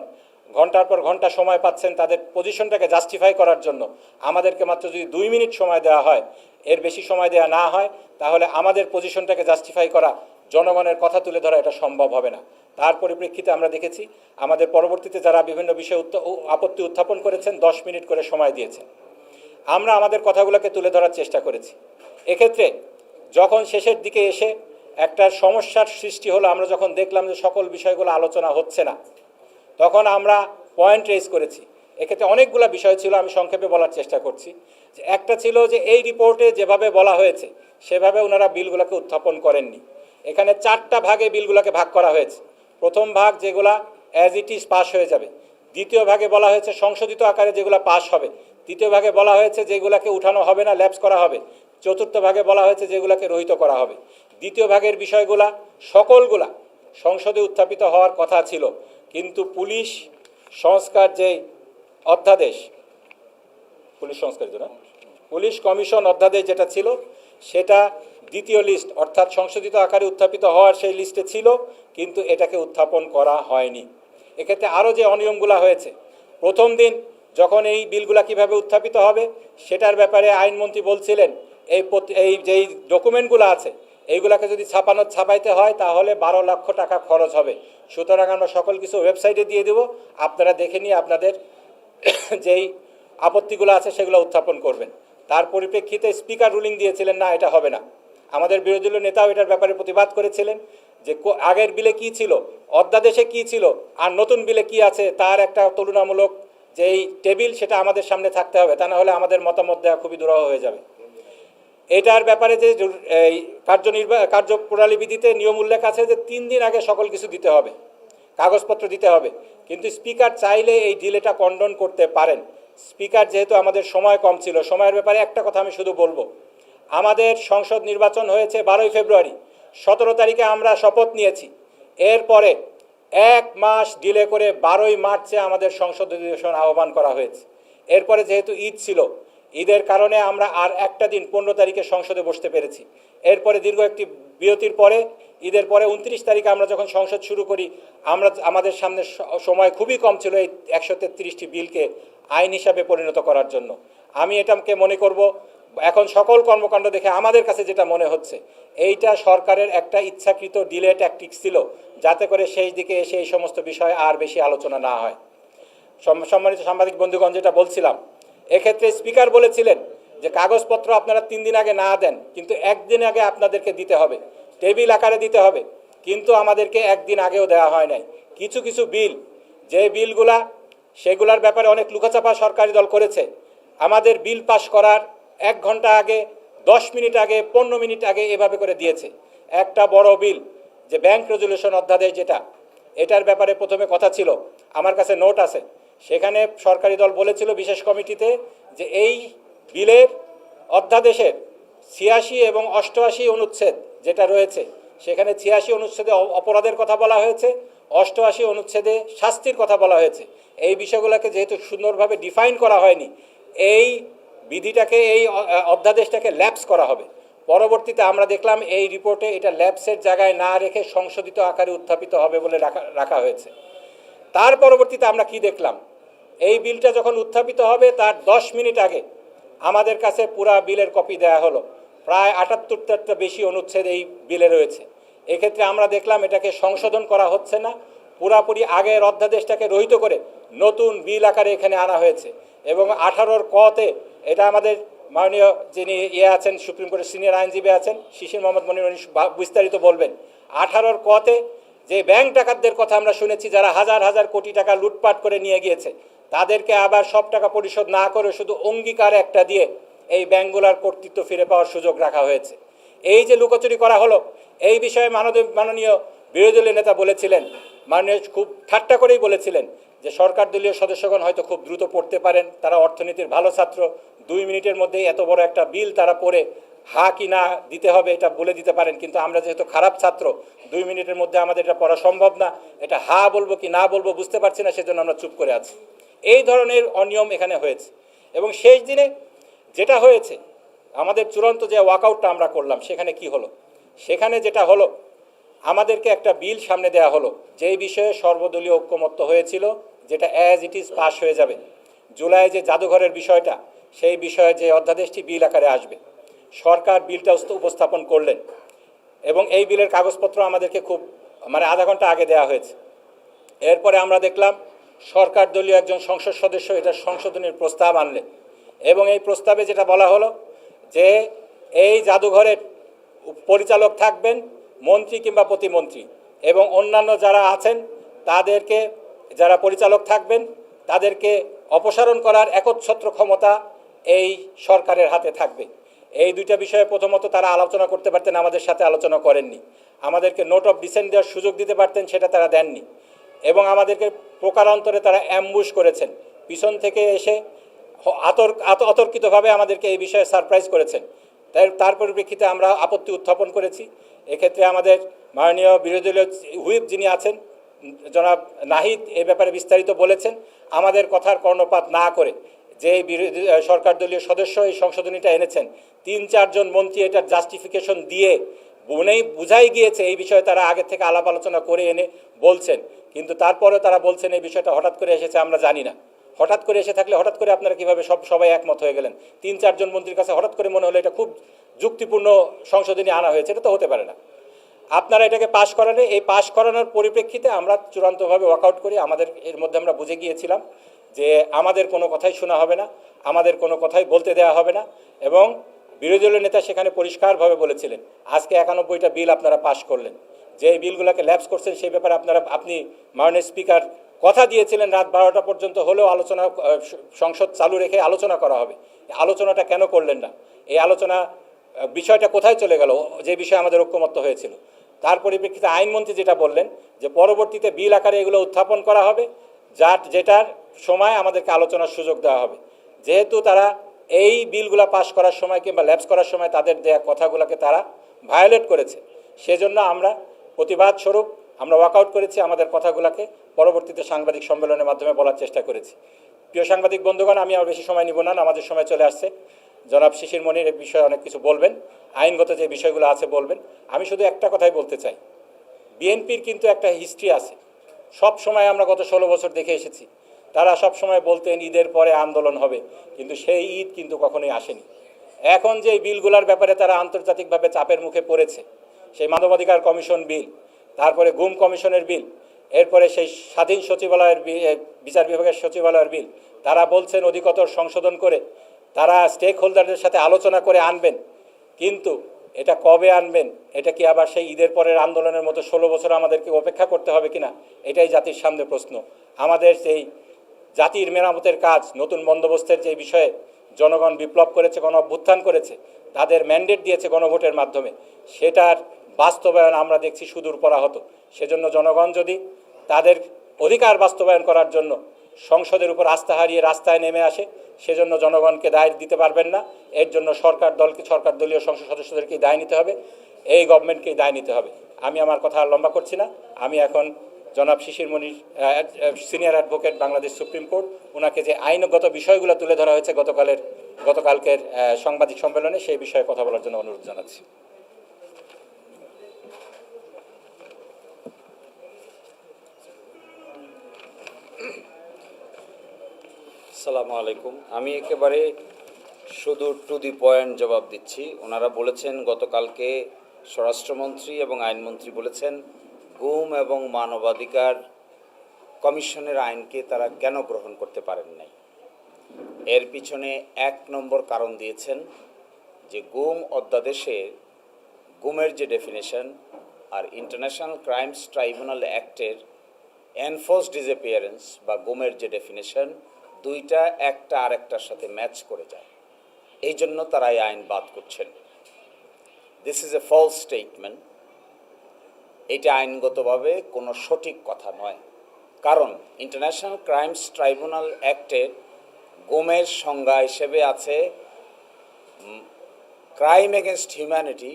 ঘন্টার পর ঘন্টা সময় পাচ্ছেন তাদের পজিশনটাকে জাস্টিফাই করার জন্য। আমাদেরকে মাত্র যদি 2 মিনিট সময় দেওয়া হয়, এর বেশি সময় দেওয়া না হয়, তাহলে আমাদের পজিশনটাকে জাস্টিফাই করা, জনগণের কথা তুলে ধরা এটা সম্ভব হবে না। তার পরিপ্রেক্ষিতে আমরা দেখেছি আমাদের পরবর্তীতে যারা বিভিন্ন বিষয়ে আপত্তি উত্থাপন করেছেন 10 মিনিট করে সময় দিয়েছেন। আমরা আমাদের কথাগুলোকে তুলে ধরার চেষ্টা করেছি। এক্ষেত্রে যখন শেষের দিকে এসে একটা সমস্যার সৃষ্টি হলো, আমরা যখন দেখলাম যে সকল বিষয়গুলো আলোচনা হচ্ছে না, তখন আমরা পয়েন্ট রেজ করেছি। এক্ষেত্রে অনেকগুলো বিষয় ছিল, আমি সংক্ষেপে বলার চেষ্টা করছি। যে একটা ছিল যে এই রিপোর্টে যেভাবে বলা হয়েছে সেভাবে ওনারা বিলগুলোকে উত্থাপন করেননি। এখানে 4টা ভাগে বিলগুলোকে ভাগ করা হয়েছে। প্রথম ভাগ যেগুলা অ্যাজ ইট ইজ পাস হয়ে যাবে, দ্বিতীয় ভাগে বলা হয়েছে সংশোধিত আকারে যেগুলো পাস হবে, তৃতীয় ভাগে বলা হয়েছে যেগুলোকে উঠানো হবে না, ল্যাপস করা হবে। চতুর্থ ভাগে বলা হয়েছে যেগুলোকে রহিত করা হবে। দ্বিতীয় ভাগের বিষয়গুলা সকলগুলা সংসদে উত্থাপিত হওয়ার কথা ছিল, কিন্তু পুলিশ সংস্কার যে অধ্যাদেশ, পুলিশ সংস্কারিত না, পুলিশ কমিশন অধ্যাদেশ যেটা ছিল সেটা দ্বিতীয় লিস্ট অর্থাৎ সংশোধিত আকারে উত্থাপিত হওয়ার সেই লিস্টে ছিল, কিন্তু এটাকে উত্থাপন করা হয়নি। এক্ষেত্রে আরও যে অনিয়মগুলো হয়েছে, প্রথম দিন যখন এই বিলগুলা কিভাবে উত্থাপিত হবে সেটার ব্যাপারে আইনমন্ত্রী বলছিলেন এই যেই ডকুমেন্টগুলো আছে এইগুলাকে যদি ছাপাইতে হয় তাহলে 12 লক্ষ টাকা খরচ হবে। সুতরাং আমরা সকল কিছু ওয়েবসাইটে দিয়ে দেব, আপনারা দেখে নিয়ে আপনাদের যেই আপত্তিগুলো আছে সেগুলো উত্থাপন করবেন। তার পরিপ্রেক্ষিতে স্পিকার রুলিং দিয়েছিলেন না, এটা হবে না। আমাদের বিরোধী দলীয় নেতাও এটার ব্যাপারে প্রতিবাদ করেছিলেন যে আগের বিলে কি ছিল, অধ্যাদেশে কি ছিল, আর নতুন বিলে কি আছে তার একটা তুলনামূলক যেই টেবিল সেটা আমাদের সামনে থাকতে হবে, তা না হলে আমাদের মতামত দেওয়া খুবই দুরূহ হয়ে যাবে। এটার ব্যাপারে যে এই কার্যপ্রণালী বিধিতে নিয়ম উল্লেখ আছে যে 3 দিন আগে সকল কিছু দিতে হবে, কাগজপত্র দিতে হবে, কিন্তু স্পিকার চাইলে এই ডিলেটা কন্ডন করতে পারেন। স্পিকার যেহেতু আমাদের সময় কম ছিল, সময়ের ব্যাপারে একটা কথা আমি শুধু বলবো, আমাদের সংসদ নির্বাচন হয়েছে 12ই ফেব্রুয়ারি, 17 তারিখে আমরা শপথ নিয়েছি। এরপরে 1 মাস ডিলে করে 12ই মার্চে আমাদের সংসদ অধিবেশন আহ্বান করা হয়েছে। এরপরে যেহেতু ঈদ ছিল, ঈদের কারণে আমরা আর একটা দিন 15 তারিখে সংসদে বসতে পেরেছি। এরপরে দীর্ঘ একটি বিরতির পরে ঈদের পরে 29 তারিখে আমরা যখন সংসদ শুরু করি, আমাদের সামনে সময় খুবই কম ছিল এই 133টি বিলকে আইন হিসাবে পরিণত করার জন্য। আমি এটাকে মনে করব এখন সকল কর্মকাণ্ড দেখে আমাদের কাছে যেটা মনে হচ্ছে এইটা সরকারের একটা ইচ্ছাকৃত ডিলে ট্যাকটিক্স ছিল, যাতে করে শেষ দিকে এসে এই সমস্ত বিষয়ে আর বেশি আলোচনা না হয়। সম্মানিত সাংবাদিক বন্ধুগণ, যেটা বলছিলাম, এক্ষেত্রে স্পিকার বলেছিলেন যে কাগজপত্র আপনারা 3 দিন আগে না দেন, কিন্তু 1 দিন আগে আপনাদেরকে দিতে হবে, টেবিল আকারে দিতে হবে, কিন্তু আমাদেরকে 1 দিন আগেও দেওয়া হয় নাই। কিছু কিছু বিল, যে বিলগুলা সেগুলার ব্যাপারে অনেক লুকাচাপা সরকারি দল করেছে। আমাদের বিল পাস করার 1 ঘন্টা আগে, 10 মিনিট আগে, 15 মিনিট আগে এভাবে করে দিয়েছে। একটা বড় বিল যে ব্যাংক রেজুলেশন অধ্যাদেশ, যেটা এটার ব্যাপারে প্রথমে কথা ছিল, আমার কাছে নোট আছে, সেখানে সরকারি দল বলেছিল বিশেষ কমিটিতে যে এই বিলের অধ্যাদেশের 86 এবং 88 অনুচ্ছেদ যেটা রয়েছে, সেখানে 86 অনুচ্ছেদে অপরাধের কথা বলা হয়েছে, 88 অনুচ্ছেদে শাস্তির কথা বলা হয়েছে। এই বিষয়গুলোকে যেহেতু সুন্দরভাবে ডিফাইন করা হয়নি, এই বিধিটাকে, এই অধ্যাদেশটাকে ল্যাপস করা হবে। পরবর্তীতে আমরা দেখলাম এই রিপোর্টে এটা ল্যাপসের জায়গায় না রেখে সংশোধিত আকারে উত্থাপিত হবে বলে রাখা হয়েছে। তার পরবর্তীতে আমরা কি দেখলাম, এই বিলটা যখন উত্থাপিত হবে তার 10 মিনিট আগে আমাদের কাছে পুরা বিলের কপি দেওয়া হলো। প্রায় 78টা বেশি অনুচ্ছেদ এই বিলে রয়েছে। এক্ষেত্রে আমরা দেখলাম এটাকে সংশোধন করা হচ্ছে না, পুরাপুরি আগের অধ্যাদেশটাকে রহিত করে নতুন বিল আকারে এখানে আনা হয়েছে। এবং 18 কতে, এটা আমাদের মাননীয় যিনি আছেন সুপ্রিম কোর্টের সিনিয়র আইনজীবী আছেন শিশির মোহাম্মদ মনির, উনি বিস্তারিত বলবেন। 18 কতে যে ব্যাংক ডাকাতদের কথা আমরা শুনেছি, যারা হাজার হাজার কোটি টাকা লুটপাট করে নিয়ে গিয়েছে, তাদেরকে আবার সব টাকা পরিশোধ না করে শুধু অঙ্গীকার একটা দিয়ে এই ব্যাংকগুলোর কর্তৃত্ব ফিরে পাওয়ার সুযোগ রাখা হয়েছে। এই যে লুকোচুরি করা হলো, এই বিষয়ে মাননীয় বিরোধী দলীয় নেতা বলেছিলেন, মাননীয় খুব ঠাট্টা করেই বলেছিলেন যে সরকার দলীয় সদস্যগণ হয়তো খুব দ্রুত পড়তে পারেন, তারা অর্থনীতির ভালো ছাত্র, 2 মিনিটের মধ্যেই এত বড় একটা বিল তারা পড়ে হা কি না দিতে হবে এটা বলে দিতে পারেন, কিন্তু আমরা যেহেতু খারাপ ছাত্র, 2 মিনিটের মধ্যে আমাদের এটা পড়া সম্ভব না, এটা হা বলবো কি না বলবো বুঝতে পারছি না, সেজন্য আমরা চুপ করে আছি। এই ধরনের অনিয়ম এখানে হয়েছে। এবং শেষ দিনে যেটা হয়েছে, আমাদের চূড়ান্ত যে ওয়াকআউটটা আমরা করলাম, সেখানে কি হলো? সেখানে যেটা হলো, আমাদেরকে একটা বিল সামনে দেওয়া হলো যেই বিষয়ে সর্বদলীয় ঐক্যমত্য হয়েছিল, যেটা অ্যাজ ইট ইজ পাস হয়ে যাবে। জুলাই যে জাদুঘরের বিষয়টা, সেই বিষয়ে যে অধ্যাদেশটি বিল আকারে আসবে, সরকার বিলটা উপস্থাপন করলেন এবং এই বিলের কাগজপত্র আমাদেরকে খুব আধা ঘন্টা আগে দেওয়া হয়েছে। এরপরে আমরা দেখলাম সরকার দলীয় একজন সংসদ সদস্য এটা সংশোধনের প্রস্তাব আনলেন এবং এই প্রস্তাবে যেটা বলা হলো যে এই জাদুঘরের পরিচালক থাকবেন মন্ত্রী কিংবা প্রতিমন্ত্রী এবং অন্যান্য যারা আছেন তাদেরকে, যারা পরিচালক থাকবেন তাদেরকে অপসারণ করার একচ্ছত্র ক্ষমতা এই সরকারের হাতে থাকবে। এই দুইটা বিষয়ে প্রথমত তারা আলোচনা করতে পারতেন, আমাদের সাথে আলোচনা করেননি। আমাদেরকে নোট অফ ডিসেন্ট দেওয়ার সুযোগ দিতে পারতেন, সেটা তারা দেননি। এবং আমাদেরকে প্রকারান্তরে তারা অ্যাম্বুশ করেছেন, পিছন থেকে এসে অতর্কিতভাবে আমাদেরকে এই বিষয়ে সারপ্রাইজ করেছেন। তার পরিপ্রেক্ষিতে আমরা আপত্তি উত্থাপন করেছি। এক্ষেত্রে আমাদের মাননীয় বিরোধী দলীয় হুইপ যিনি আছেন জনাব নাহিদ এ ব্যাপারে বিস্তারিত বলেছেন। আমাদের কথার কর্ণপাত না করে যে বিরোধী সরকার দলীয় সদস্য এই সংশোধনীটা এনেছেন, 3-4 জন মন্ত্রী এটার জাস্টিফিকেশন দিয়ে বুঝাই গিয়েছে এই বিষয়ে তারা আগে থেকে আলাপ আলোচনা করে এনে বলছেন, কিন্তু তারপরেও তারা বলছেন এই বিষয়টা হঠাৎ করে এসেছে আমরা জানি না। হঠাৎ করে এসে থাকলে হঠাৎ করে আপনারা কীভাবে সবাই একমত হয়ে গেলেন? 3-4 জন মন্ত্রীর কাছে হঠাৎ করে মনে হলো এটা খুব যুক্তিপূর্ণ সংশোধনী আনা হয়েছে, এটা তো হতে পারে না। আপনারা এটাকে পাশ করালে এই পাশ করানোর পরিপ্রেক্ষিতে আমরা চূড়ান্তভাবে ওয়াকআউট করি। আমাদের এর মধ্যে আমরা বুঝে গিয়েছিলাম যে আমাদের কোনো কথাই শোনা হবে না, আমাদের কোনো কথাই বলতে দেওয়া হবে না, এবং বিরোধী দলের নেতা সেখানে পরিষ্কারভাবে বলেছিলেন আজকে 91টা বিল আপনারা পাশ করলেন, যে এই বিলগুলোকে ল্যাপস করছেন সেই ব্যাপারে আপনি মাননীয় স্পিকার কথা দিয়েছিলেন রাত 12টা পর্যন্ত হলেও আলোচনা সংসদ চালু রেখে আলোচনা করা হবে। আলোচনাটা কেন করলেন না? এই আলোচনা বিষয়টা কোথায় চলে গেল যে বিষয়ে আমাদের ঐক্যমত্য হয়েছিল? তার পরিপ্রেক্ষিতে আইনমন্ত্রী যেটা বললেন যে পরবর্তীতে বিল আকারে এগুলো উত্থাপন করা হবে, যেটার সময় আমাদেরকে আলোচনার সুযোগ দেওয়া হবে। যেহেতু তারা এই বিলগুলো পাশ করার সময় কিংবা ল্যাপস করার সময় তাদের দেয়া কথাগুলোকে তারা ভায়োলেট করেছে, সেজন্য আমরা প্রতিবাদ স্বরূপ আমরা ওয়াকআউট করেছি, আমাদের কথাগুলোকে পরবর্তীতে সাংবাদিক সম্মেলনের মাধ্যমে বলার চেষ্টা করেছি। প্রিয় সাংবাদিক বন্ধুগণ, আমি আর বেশি সময় নিব না, আমাদের সময় চলে আসছে। জনাব শিশির মনির এই বিষয়ে অনেক কিছু বলবেন, আইনগত যে বিষয়গুলো আছে বলবেন। আমি শুধু একটা কথাই বলতে চাই, বিএনপির কিন্তু একটা হিস্ট্রি আছে। সব সময় আমরা গত 16 বছর দেখে এসেছি, তারা সব সময় বলতেন ঈদের পরে আন্দোলন হবে, কিন্তু সেই ঈদ কিন্তু কখনোই আসেনি। এখন যে বিলগুলোর ব্যাপারে তারা আন্তর্জাতিকভাবে চাপের মুখে পড়েছে, সেই মানবাধিকার কমিশন বিল, তারপরে গুম কমিশনের বিল, এরপরে সেই স্বাধীন সচিবালয়ের বিচার বিভাগের সচিবালয়ের বিল, তারা বলছেন অধিকতর সংশোধন করে তারা স্টেক হোল্ডারদের সাথে আলোচনা করে আনবেন, কিন্তু এটা কবে আনবেন? এটা কি আবার সেই ঈদের পরের আন্দোলনের মতো 16 বছর আমাদেরকে অপেক্ষা করতে হবে কিনা? এটাই জাতির সামনে প্রশ্ন। আমাদের সেই জাতির মেরামতের কাজ, নতুন বন্দোবস্তের যে বিষয়ে জনগণ বিপ্লব করেছে, গণ অভ্যুত্থান করেছে, তাদের ম্যান্ডেট দিয়েছে গণভোটের মাধ্যমে, সেটার বাস্তবায়ন আমরা দেখছি সুদূর পরাহত। সেজন্য জনগণ যদি তাদের অধিকার বাস্তবায়ন করার জন্য সংসদের উপর আস্থা হারিয়ে রাস্তায় নেমে আসে, সেজন্য জনগণকে দায় দিতে পারবেন না। এর জন্য সরকার দলীয় সংসদ সদস্যদেরকেই দায় নিতে হবে, এই গভর্নমেন্টকেই দায় নিতে হবে। আমি আমার কথা আর লম্বা করছি না। আমি এখন জনাব Shishir Monir, senior advocate, Bangladesh supreme court, ওনাকে যে আইনগত বিষয়গুলো তুলে ধরা হয়েছে গতকালকের সাংবাদিক সম্মেলনে, সেই বিষয়ে কথা বলার জন্য অনুরোধ জানাচ্ছি। আসসালামু আলাইকুম। আমি একেবারে শুধু টু দি পয়েন্ট জবাব দিচ্ছি। ওনারা বলেছেন গতকালকে স্বরাষ্ট্রমন্ত্রী এবং আইনমন্ত্রী বলেছেন গুম এবং মানবাধিকার কমিশনের আইনকে তারা কেন গ্রহণ করতে পারেন নাই। এর পিছনে 1 নম্বর কারণ দিয়েছেন যে গুম অধ্যাদেশে গুমের যে ডেফিনেশন আর ইন্টারন্যাশনাল ক্রাইমস ট্রাইব্যুনাল অ্যাক্টের এনফোর্স ডিসঅ্যাপিয়ারেন্স বা গুমের যে ডেফিনেশন, দুইটা একটা আরেকটার সাথে ম্যাচ করে যায়, এই জন্য তারা এই আইন বাদ করছেন। This is a false statement. এটা আইনগতভাবে কোনো সঠিক কথা নয়, কারণ ইন্টারন্যাশনাল ক্রাইমস ট্রাইব্যুনাল অ্যাক্টের গুমের সংজ্ঞা হিসেবে আছে ক্রাইম এগেনস্ট হিউম্যানিটি,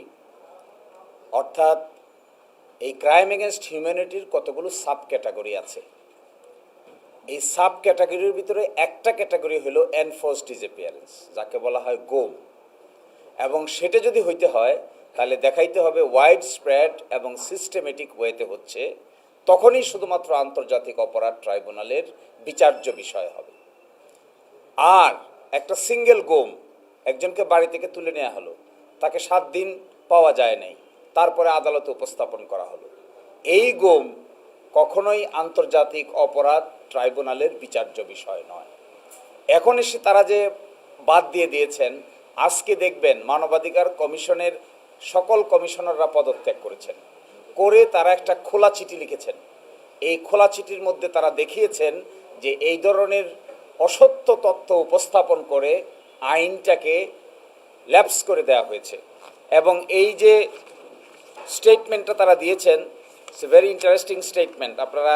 অর্থাৎ এই ক্রাইম এগেনস্ট হিউম্যানিটির কতগুলো সাব ক্যাটাগরি আছে। এই সাব ক্যাটাগরির ভিতরে একটা ক্যাটাগরি হলো এনফোর্স ডিসঅ্যাপিয়ারেন্স, যাকে বলা হয় গুম। এবং সেটা যদি হইতে হয় তাহলে দেখাইতে হবে ওয়াইড স্প্রেড এবং সিস্টেমেটিক ওয়েতে হচ্ছে, তখনই শুধুমাত্র আন্তর্জাতিক অপরাধ ট্রাইব্যুনালের বিচার্য বিষয় হবে। আর একটা সিঙ্গেল গুম, একজনকে বাড়ি থেকে তুলে নেওয়া হলো, তাকে 7 দিন পাওয়া যায় নাই, তারপরে আদালতে উপস্থাপন করা হলো, এই গুম কখনোই আন্তর্জাতিক অপরাধ ট্রাইব্যুনালের বিচার্য বিষয় নয়। এখন এসে তারা যে বাদ দিয়ে দিয়েছেন, আজকে দেখবেন মানবাধিকার কমিশনের সকল কমিশনাররা পদত্যাগ করেছেন, করে তারা একটা খোলা চিঠি লিখেছেন। এই খোলা চিঠির মধ্যে তারা দেখিয়েছেন যে এই ধরনের অসত্য তথ্য উপস্থাপন করে আইনটাকে ল্যাপস করে দেওয়া হয়েছে। এবং এই যে স্টেটমেন্টটা তারা দিয়েছেন, it's a very interesting statement. আপনারা,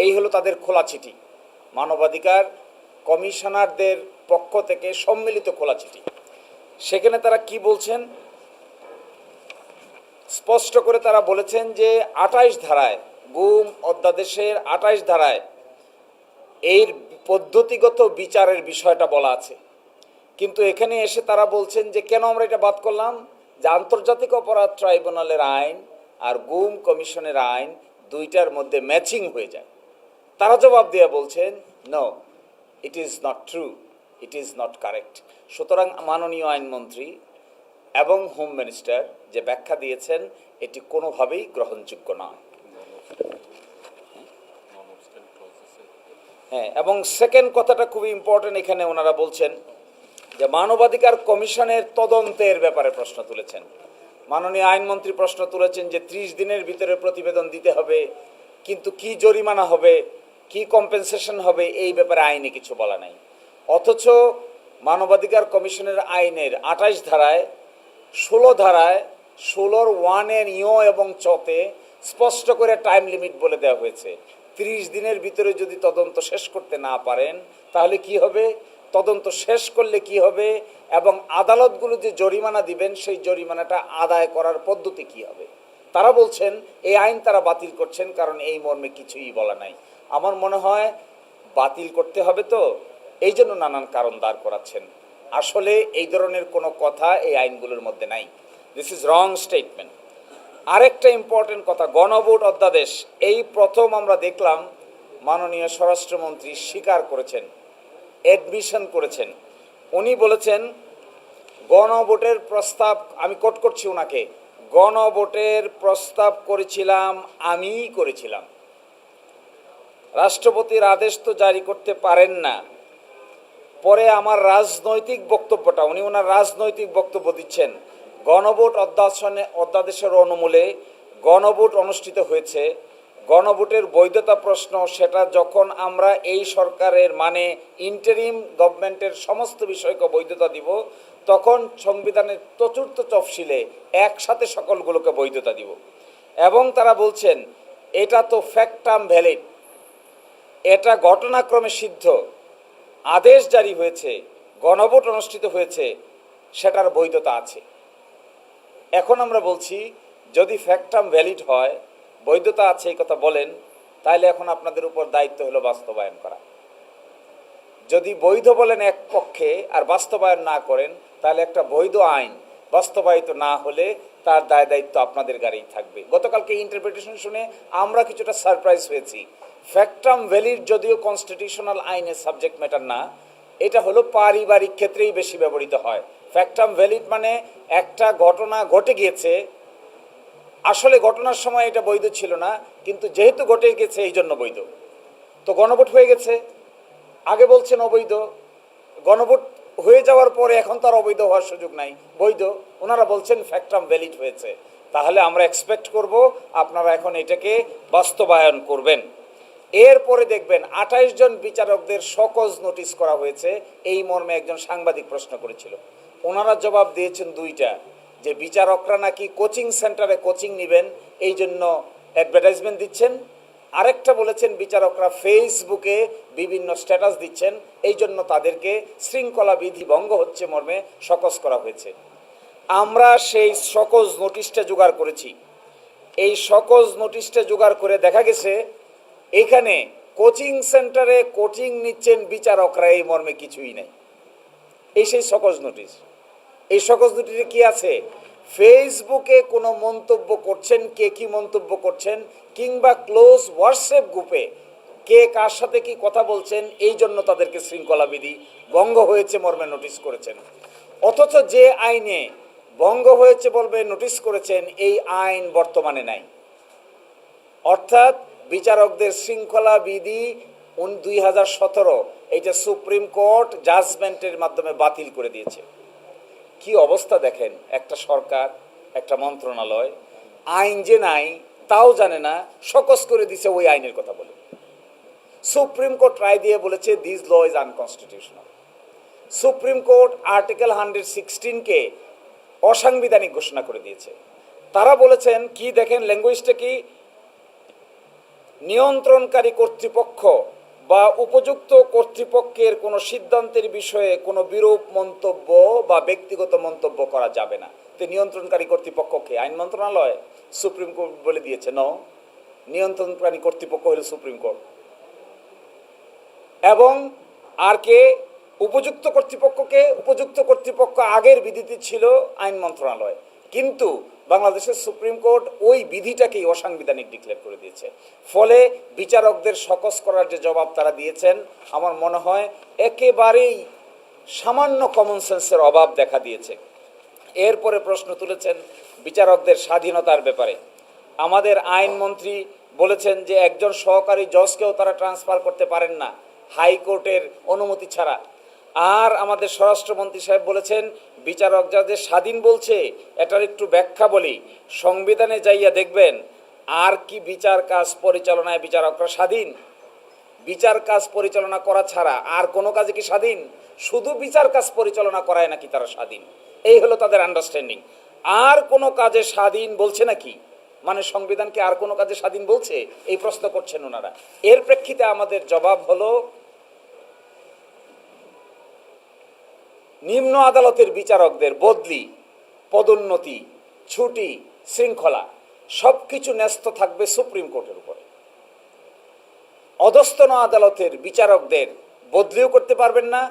এই হলো তাদের খোলা চিঠি। মানবাধিকার কমিশনারদের পক্ষ থেকে সম্মিলিত খোলা চিঠি। সেখানে তারা কি বলছেন, স্পষ্ট করে তারা বলেছেন যে 28 ধারায়, গুম অধ্যাদেশের 28 ধারায় এর পদ্ধতিগত বিচারের বিষয়টা বলা আছে। কিন্তু এখানে এসে তারা বলছেন যে কেন আমরা এটা বাদ করলাম, যে আন্তর্জাতিক অপরাধ ট্রাইব্যুনালের আইন আর গুম কমিশনের আইন দুইটার মধ্যে ম্যাচিং হয়ে যায়। তারা জবাব দিয়ে বলছেন no, it is not true, it is not correct. সুতরাং মাননীয় আইনমন্ত্রী এবং হোম মিনিস্টার যে ব্যাখ্যা দিয়েছেন এটি কোনোভাবেই গ্রহণযোগ্য নয়। হ্যাঁ, এবং সেকেন্ড কথাটা খুবই ইম্পর্টেন্ট, এখানে ওনারা বলছেন যে মানবাধিকার কমিশনের তদন্তের ব্যাপারে প্রশ্ন তুলেছেন। মাননীয় আইনমন্ত্রী প্রশ্ন তুলেছেন যে 30 দিনের ভিতরে প্রতিবেদন দিতে হবে, কিন্তু কি জরিমানা হবে, কি কম্পেনসেশন হবে, এই ব্যাপারে আইনে কিছু বলা নাই। অথচ মানবাধিকার কমিশনের আইনের 28 ধারায়, 16 ধারায়, 16 1 এবং 4 স্পষ্ট করে টাইম লিমিট বলে দেওয়া হয়েছে। 30 দিনের ভিতরে যদি তদন্ত শেষ করতে না পারেন তাহলে কি হবে, তদন্ত শেষ করলে কি হবে, এবং আদালতগুলো যে জরিমানা দিবেন সেই জরিমানাটা আদায় করার পদ্ধতি কি হবে। তারা বলছেন এই আইন তারা বাতিল করছেন কারণ এই মর্মে কিছুই বলা নাই। আমার মনে হয় বাতিল করতে হবে, তো এই জন্য নানান কারণ দাঁড় করাচ্ছেন। আসলে এই ধরনের কোনো কথা এই আইনগুলোর মধ্যে নাই। This is wrong statement. আরেকটা ইম্পর্টেন্ট কথা, গণভোট অধ্যাদেশ এই প্রথম আমরা দেখলাম মাননীয় স্বরাষ্ট্রমন্ত্রী স্বীকার করেছেন, অ্যাডমিশন করেছেন। উনি বলেছেন গণভোটের প্রস্তাব, আমি কোট করছি ওনাকে, গণভোটের প্রস্তাব করেছিলাম আমিই করেছিলাম, রাষ্ট্রপতির আদেশ তো জারি করতে পারেন না। পরে আমার রাজনৈতিক বক্তব্যটা, উনি ওনার রাজনৈতিক বক্তব্য দিচ্ছেন, গণভোট অধ্যাদেশের অনুমূলে গণভোট অনুষ্ঠিত হয়েছে, গণভোটের বৈধতা প্রশ্ন সেটা যখন আমরা এই সরকারের মানে ইন্টারিম গভর্নমেন্টের সমস্ত বিষয়কে বৈধতা দিব তখন সংবিধানের চতুর্থ তফসিলে একসাথে সকলগুলোকে বৈধতা দিব। এবং তারা বলছেন এটা তো ফ্যাক্টাম ভ্যালিড, এটা ঘটনাক্রমে সিদ্ধ, আদেশ জারি হয়েছে, গণভোট অনুষ্ঠিত হয়েছে, সেটার বৈধতা আছে। এখন আমরা বলছি যদি ফ্যাক্টাম ভ্যালিড হয়, বৈধতা আছে এই কথা বলেন, তাহলে এখন আপনাদের উপর দায়িত্ব হলো বাস্তবায়ন করা। যদি বৈধ বলেন এক পক্ষে আর বাস্তবায়ন না করেন, তাহলে একটা বৈধ আইন বাস্তবায়িত না হলে তার দায় দায়িত্ব আপনাদের গাড়িই থাকবে। গতকালকে ইন্টারপ্রিটেশন শুনে আমরা কিছুটা সারপ্রাইজ হয়েছি। ফ্যাক্টাম ভ্যালিড যদিও কনস্টিটিউশনাল আইনের সাবজেক্ট ম্যাটার না, এটা হলো পারিবারিক ক্ষেত্রেই বেশি ব্যবহৃত হয়। ফ্যাক্টাম ভ্যালিড মানে একটা ঘটনা ঘটে গিয়েছে, আসলে ঘটনার সময় এটা বৈধ ছিল না, কিন্তু যেহেতু ঘটে গেছে এই জন্য বৈধ। তো গণভোট হয়ে গেছে, আগে বলছেন অবৈধ, গণভোট হয়ে যাওয়ার পরে এখন তার অবৈধ হওয়ার সুযোগ নাই, বৈধ। ওনারা বলছেন ফ্যাক্টাম ভ্যালিড হয়েছে, তাহলে আমরা এক্সপেক্ট করব আপনারা এখন এটাকে বাস্তবায়ন করবেন। এরপরে দেখবেন 28 জন বিচারকদের সকজ নোটিশ করা হয়েছে, এই মর্মে একজন সাংবাদিক প্রশ্ন করেছিল। ওনারা জবাব দিয়েছেন দুইটা, যে বিচারকরা নাকি কোচিং সেন্টারে কোচিং নেবেন এই জন্য অ্যাডভার্টাইজমেন্ট দিচ্ছেন, আরেকটা বলেছেন বিচারকরা ফেসবুকে বিভিন্ন স্ট্যাটাস দিচ্ছেন এই জন্য তাদেরকে শৃঙ্খলা বিধি ভঙ্গ হচ্ছে মর্মে সকজ করা হয়েছে। আমরা সেই সকজ নোটিশটা জোগাড় করেছি। এই সকজ নোটিশটা জোগাড় করে দেখা গেছে এখানে কোচিং সেন্টারে কোচিং নিচ্ছেন বিচারকরা এই মর্মে কিছুই নেই। এই সেই সকজ নোটিশ। এই সকজ নোটিশে কি আছে, ফেসবুকে কোনো মন্তব্য করছেন, কে কি মন্তব্য করছেন, কিংবা ক্লোজ হোয়াটসঅ্যাপ গ্রুপে কে কার সাথে কি কথা বলছেন, এই জন্য তাদেরকে শৃঙ্খলা বিধি ভঙ্গ হয়েছে মর্মে নোটিশ করেছেন। অথচ যে আইনে ভঙ্গ হয়েছে বলবে নোটিশ করেছেন এই আইন বর্তমানে নাই। অর্থাৎ বিচারকদের শৃঙ্খলা বিধি 2017 এইটা সুপ্রিম কোর্ট জাজমেন্টের মাধ্যমে বাতিল করে দিয়েছে। কি অবস্থা দেখেন, একটা সরকার, একটা মন্ত্রণালয় আইন যে নাই তাও জানে না, সকস করে দিছে ওই আইনের কথা বলে। সুপ্রিম কোর্ট রায় দিয়ে বলেছে this law is unconstitutional. Supreme court article 116কে অসাংবিধানিক ঘোষণা করে দিয়েছে। তারা বলেছেন কি দেখেন ল্যাঙ্গুয়েজটা কি, নিয়ন্ত্রণকারী কর্তৃপক্ষ বা উপযুক্ত কর্তৃপক্ষের কোনো সিদ্ধান্তের বিষয়ে কোনো বিরূপ মন্তব্য বা ব্যক্তিগত মন্তব্য করা যাবে না। তো নিয়ন্ত্রণকারী কর্তৃপক্ষকে আইন মন্ত্রণালয়, সুপ্রিম কোর্ট বলে দিয়েছে ন, নিয়ন্ত্রণকারী কর্তৃপক্ষ হলো সুপ্রিম কোর্ট। এবং আর কে উপযুক্ত কর্তৃপক্ষকে, উপযুক্ত কর্তৃপক্ষ আগের বিধিতে ছিল আইন মন্ত্রণালয়, কিন্তু বাংলাদেশের সুপ্রিম কোর্ট ওই বিধিটাকেই অসাংবিধানিক ডিক্লেয়ার করে দিয়েছে। ফলে বিচারকদের সকস করার যে জবাব তারা দিয়েছেন, আমার মনে হয় একেবারেই সামান্য কমন সেন্সের অভাব দেখা দিয়েছে। এরপরে প্রশ্ন তুলেছেন বিচারকদের স্বাধীনতার ব্যাপারে। আমাদের আইনমন্ত্রী বলেছেন যে একজন সহকারী জজকেও তারা ট্রান্সফার করতে পারেন না হাইকোর্টের অনুমতি ছাড়া। আর আমাদের স্বরাষ্ট্রমন্ত্রী সাহেব বলেছেন বিচারক যাদের স্বাধীন বলছে, এটার একটু ব্যাখ্যা বলি। সংবিধানে যাইয়া দেখবেন আর কি বিচার কাজ পরিচালনায় বিচারকরা স্বাধীন? বিচার কাজ পরিচালনা করা ছাড়া আর কোনো কাজে কি স্বাধীন? শুধু বিচার কাজ পরিচালনা করায় নাকি তারা স্বাধীন? এই হলো তাদের আন্ডারস্ট্যান্ডিং। আর কোনো কাজে স্বাধীন বলছে নাকি? মানে সংবিধানকে আর কোনো কাজে স্বাধীন বলছে? এই প্রশ্ন করছেন ওনারা। এর প্রেক্ষিতে আমাদের জবাব হলো, নিম্ন আদালতের বিচারকদের বদলি, পদোন্নতি, ছুটি, শৃঙ্খলা সবকিছু ন্যস্ত থাকবে সুপ্রিম কোর্টের উপরে। অধস্তন আদালতের বিচারকদের বদলিও করতে পারবেন না,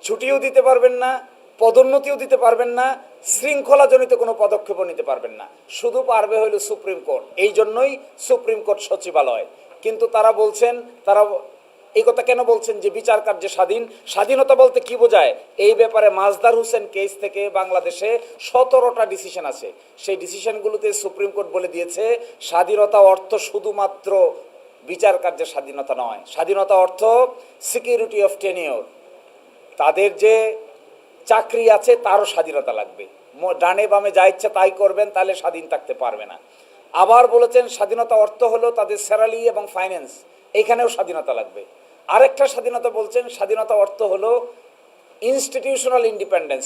ছুটিও দিতে পারবেন না, পদোন্নতিও দিতে পারবেন না, শৃঙ্খলাজনিত কোনো পদক্ষেপও নিতে পারবেন না। শুধু পারবে হইল সুপ্রিম কোর্ট। এই জন্যই সুপ্রিম কোর্ট সচিবালয়। কিন্তু তারা বলছেন, তারা এই কথা কেন বলছেন যে বিচার কার্যে স্বাধীন? স্বাধীনতা বলতে কি বোঝায়? এই ব্যাপারে মাজদার হোসেন কেস থেকে বাংলাদেশে 17টা ডিসিশন আছে। সেই ডিসিশনগুলোতে সুপ্রিম কোর্ট বলে দিয়েছে স্বাধীনতা অর্থ শুধুমাত্র বিচার কার্যের স্বাধীনতা নয়, স্বাধীনতা অর্থ সিকিউরিটি অফ টেনিওর। তাদের যে চাকরি আছে তারও স্বাধীনতা লাগবে। ডানে বামে যা ইচ্ছা তাই করবেন, তাহলে স্বাধীন থাকতে পারবে না। আবার বলেছেন স্বাধীনতা অর্থ হলো তাদের স্যালারি এবং ফাইন্যান্স, এইখানেও স্বাধীনতা লাগবে। আরেকটা স্বাধীনতা বলছেন, স্বাধীনতা অর্থ হলো ইনস্টিটিউশনাল ইন্ডিপেন্ডেন্স,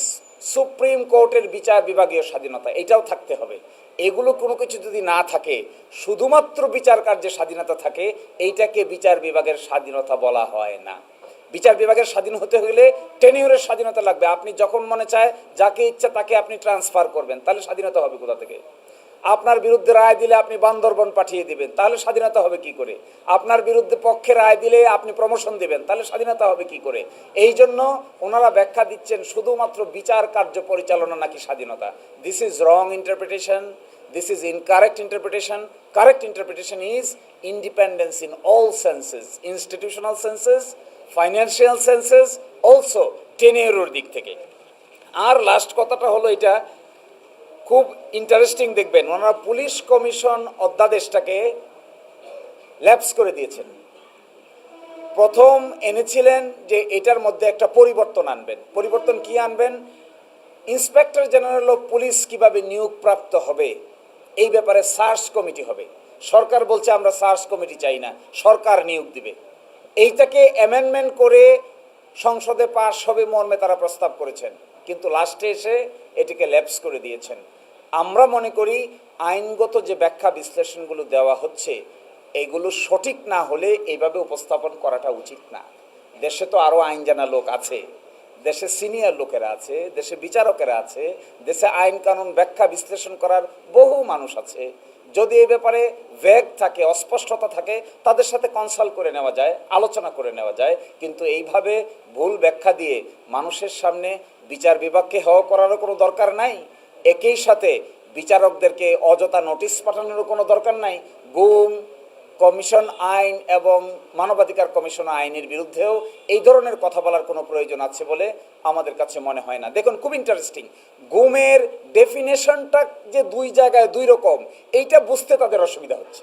সুপ্রিম কোর্টের বিচার বিভাগীয় স্বাধীনতা, এটাও থাকতে হবে। এগুলো কোনো কিছু যদি না থাকে, শুধুমাত্র বিচার কার্যে স্বাধীনতা থাকে, এইটাকে বিচার বিভাগের স্বাধীনতা বলা হয় না। বিচার বিভাগের স্বাধীন হতে হলে টেনিউরের স্বাধীনতা লাগবে। আপনি যখন মনে চায় যাকে ইচ্ছা তাকে আপনি ট্রান্সফার করবেন, তাহলে স্বাধীনতা হবে কোথা থেকে? আপনার বিরুদ্ধে রায় দিলে আপনি বান্দরবন পাঠিয়ে দিবেন, তাহলে স্বাধীনতা হবে কি করে? আপনার বিরুদ্ধে পক্ষে রায় দিলে আপনি প্রমোশন দিবেন, তাহলে স্বাধীনতা হবে কি করে? এই জন্য ওনারা ব্যাখ্যা দিচ্ছেন শুধুমাত্র বিচার কার্য পরিচালনা নাকি স্বাধীনতা। This is wrong interpretation, this is incorrect interpretation. Correct interpretation is independence in all senses, institutional senses, financial senses, also টেনিউরের দিক থেকে। আর লাস্ট কথাটা হলো, এটা খুব ইন্টারেস্টিং দেখবেন, ওনারা পুলিশ কমিশন অধ্যাদেশটাকে ল্যাপস করে দিয়েছেন। প্রথম এনেছিলেন যে এটার মধ্যে একটা পরিবর্তন আনবেন। পরিবর্তন কি আনবেন? ইন্সপেক্টর জেনারেল অফ পুলিশ কিভাবে নিয়োগপ্রাপ্ত হবে এই ব্যাপারে সার্চ কমিটি হবে। সরকার বলছে আমরা সার্চ কমিটি চাই না, সরকার নিয়োগ দিবে। এইটাকে অ্যামেন্ডমেন্ট করে সংসদে পাশ হবে মর্মে তারা প্রস্তাব করেছেন, কিন্তু লাস্টে এসে এটিকে ল্যাপস করে দিয়েছেন। আমরা মনে করি আইনগত যে ব্যাখ্যা বিশ্লেষণগুলো দেওয়া হচ্ছে এগুলো সঠিক না হলে এইভাবে উপস্থাপন করাটা উচিত না। দেশে তো আরও আইন জানা লোক আছে, দেশে সিনিয়র লোকেরা আছে, দেশে বিচারকেরা আছে, দেশে আইন কানুন ব্যাখ্যা বিশ্লেষণ করার বহু মানুষ আছে। যদি এই ব্যাপারে ভ্যাগ থাকে, অস্পষ্টতা থাকে, তাদের সাথে কনসাল্ট করে নেওয়া যায়, আলোচনা করে নেওয়া যায়। কিন্তু এইভাবে ভুল ব্যাখ্যা দিয়ে মানুষের সামনে বিচার বিভাগকে হেয় করারও কোনো দরকার নাই। একই সাথে বিচারকদেরকে অযথা নোটিশ পাঠানোরও কোনো দরকার নাই। গুম কমিশন আইন এবং মানবাধিকার কমিশন আইনের বিরুদ্ধেও এই ধরনের কথা বলার কোনো প্রয়োজন আছে বলে আমাদের কাছে মনে হয় না। দেখুন, খুব ইন্টারেস্টিং, গুমের ডেফিনেশনটা যে দুই জায়গায় দুই রকম, এইটা বুঝতে তাদের অসুবিধা হচ্ছে।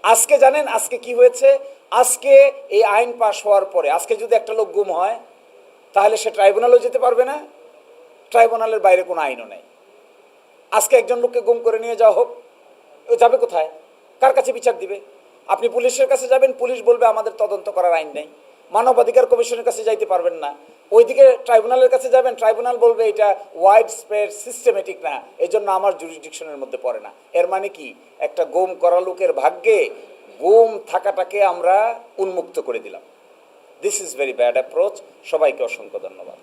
আজকে জানেন আজকে কি হয়েছে? আজকে এই আইন পাশ হওয়ার পরে আজকে যদি একটা লোক গুম হয় তাহলে সে ট্রাইব্যুনালও যেতে পারবে না, ট্রাইব্যুনালের বাইরে কোনো আইনও নেই। আজকে একজন লোককে গুম করে নিয়ে যাওয়া হোক, যাবে কোথায়? কার কাছে বিচার দিবে? আপনি পুলিশের কাছে যাবেন, পুলিশ বলবে আমাদের তদন্ত করার আইন নেই। মানবাধিকার কমিশনের কাছে যাইতে পারবেন না। ওইদিকে ট্রাইব্যুনালের কাছে যাবেন, ট্রাইব্যুনাল বলবে এটা ওয়াইড স্প্রেড সিস্টেমেটিক না, এই জন্য আমার জুরিসডিকশনের মধ্যে পড়ে না। এর মানে কি? একটা গুম করা লোকের ভাগ্যে গুম থাকাটাকে আমরা উন্মুক্ত করে দিলাম। This is very bad approach. সবাইকে অসংখ্য ধন্যবাদ।